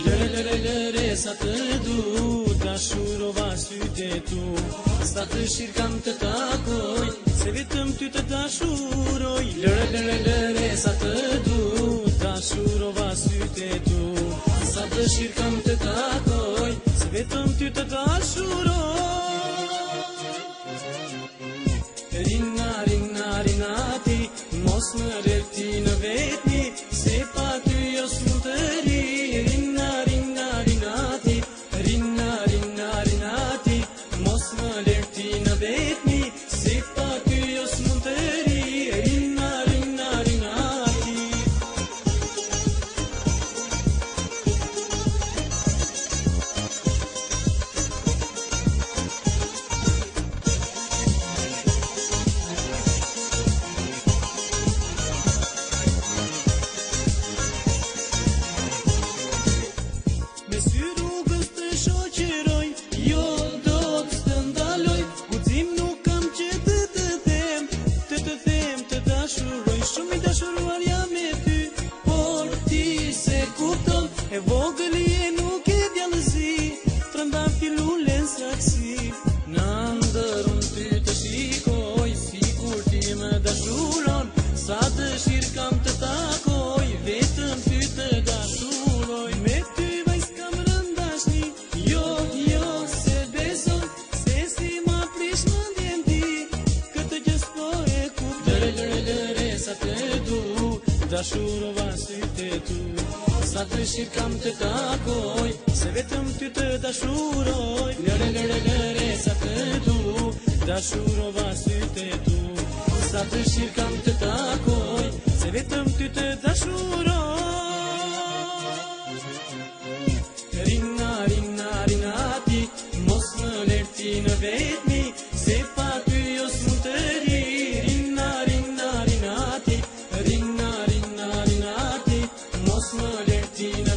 Lëre, lëre, lëre, sa të du, dashurova sytë e tu. Sa të shirë kam të takoj, se vetëm ty të dashuroj. Lëre, lëre, lëre, sa të du, dashurova sytë e tu. Sa të shirë kam të takoj, se vetëm ty të dashuroj. Rina, rina, rinati, mos më rëti në vetmi, se pa ty jo s'mund të ri. Rina, rina, rinati, rina, rina, rinati, mos më rëti në vetmi, se pa ty jo s'mund të ri. Rina, rina, rinati. Me sy rrugës të shoqëroj, jo do të ndaloj. Guxim nuk kam që të them, të dashuroj. Shumë i dashuruar jam me ty, por ti se kupton. E vogël je nuk e djallëzi, trëndafi lulen saksi. Në ndërun ty të shikoj, sikur ti më dashuron. Sa dëshirë kam të takoj, vetëm ty të dashuroj. Me ty vajz kam rëndashni, jo, se beson, se si ma prish mendjen ti, këtë gjë s'po e kuptoj. Lëre, lëre, lëre, sa të du, dashurova sytë e tu. Sa dëshirë kam të takoj, se vetëm ty të dashuroj. Lëre, lëre, lëre, sa të du, dashurova sytë e tu. Sa dëshirë kam të takoj, se vetëm ty të dashuroj. Rina, rina, rinati, mos më lerti në vetmi, se pa ty jo s'mund të ri. Rina, rina, rinati, rina, rina, rinati, mos më lerti në